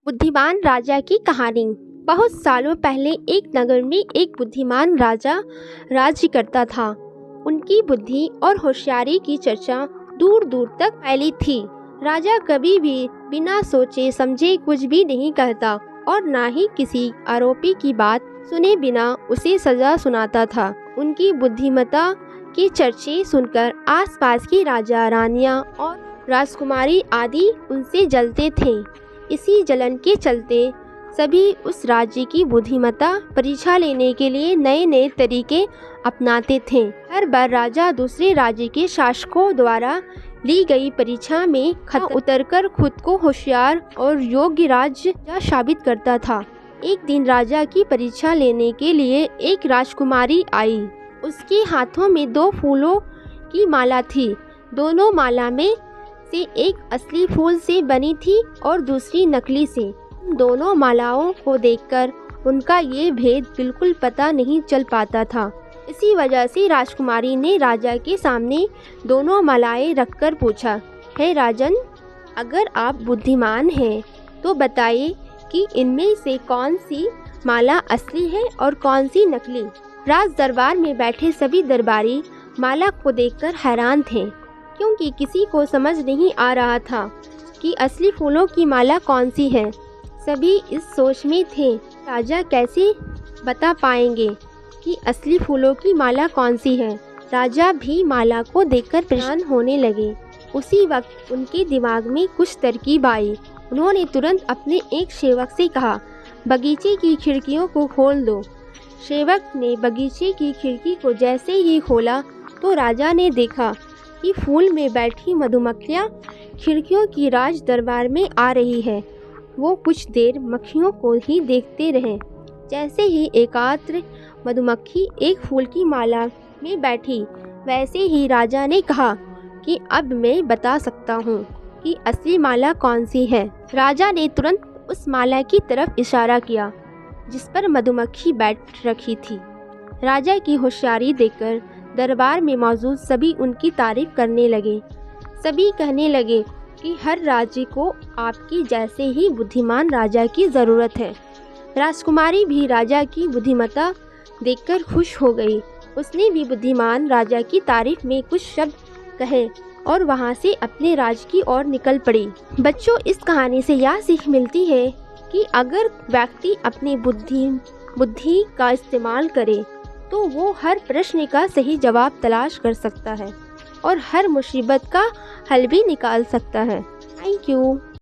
बुद्धिमान राजा की कहानी। बहुत सालों पहले एक नगर में एक बुद्धिमान राजा राज्य करता था। उनकी बुद्धि और होशियारी की चर्चा दूर दूर तक फैली थी। राजा कभी भी बिना सोचे समझे कुछ भी नहीं कहता और ना ही किसी आरोपी की बात सुने बिना उसे सजा सुनाता था। उनकी बुद्धिमत्ता की चर्चे सुनकर आसपास के राजा, रानियां और राजकुमारी आदि उनसे जलते थे। इसी जलन के चलते सभी उस राज्य की बुद्धिमत्ता परीक्षा लेने के लिए नए नए तरीके अपनाते थे। हर बार राजा दूसरे राज्य के शासकों द्वारा ली गई परीक्षा में खत उतरकर खुद को होशियार और योग्य राज्य साबित करता था। एक दिन राजा की परीक्षा लेने के लिए एक राजकुमारी आई। उसके हाथों में 2 फूलों की माला थी। दोनों माला में से एक असली फूल से बनी थी और दूसरी नकली से। दोनों मालाओं को देखकर उनका ये भेद बिल्कुल पता नहीं चल पाता था। इसी वजह से राजकुमारी ने राजा के सामने दोनों मालाएं रखकर पूछा, हे राजन, अगर आप बुद्धिमान हैं तो बताइए कि इनमें से कौन सी माला असली है और कौन सी नकली। राज दरबार में बैठे सभी दरबारी माला को देखकर हैरान थे, क्योंकि किसी को समझ नहीं आ रहा था कि असली फूलों की माला कौन सी है। सभी इस सोच में थे, राजा कैसे बता पाएंगे कि असली फूलों की माला कौन सी है। राजा भी माला को देखकर परेशान होने लगे। उसी वक्त उनके दिमाग में कुछ तरकीब आई। उन्होंने तुरंत अपने एक सेवक से कहा, बगीचे की खिड़कियों को खोल दो। सेवक ने बगीचे की खिड़की को जैसे ही खोला तो राजा ने देखा कि फूल में बैठी मधुमक्खियाँ खिड़कियों की राज दरबार में आ रही है। वो कुछ देर मक्खियों को ही देखते रहे। जैसे ही एकात्र मधुमक्खी एक फूल की माला में बैठी, वैसे ही राजा ने कहा कि अब मैं बता सकता हूँ कि असली माला कौन सी है। राजा ने तुरंत उस माला की तरफ इशारा किया जिस पर मधुमक्खी बैठ रखी थी। राजा की होशियारी देखकर दरबार में मौजूद सभी उनकी तारीफ करने लगे। सभी कहने लगे कि हर राज्य को आपकी जैसे ही बुद्धिमान राजा की ज़रूरत है। राजकुमारी भी राजा की बुद्धिमत्ता देखकर खुश हो गई। उसने भी बुद्धिमान राजा की तारीफ में कुछ शब्द कहे और वहां से अपने राज की ओर निकल पड़ी। बच्चों, इस कहानी से यह सीख मिलती है कि अगर व्यक्ति अपनी बुद्धि का इस्तेमाल करे तो वो हर प्रश्न का सही जवाब तलाश कर सकता है और हर मुसीबत का हल भी निकाल सकता है। Thank you.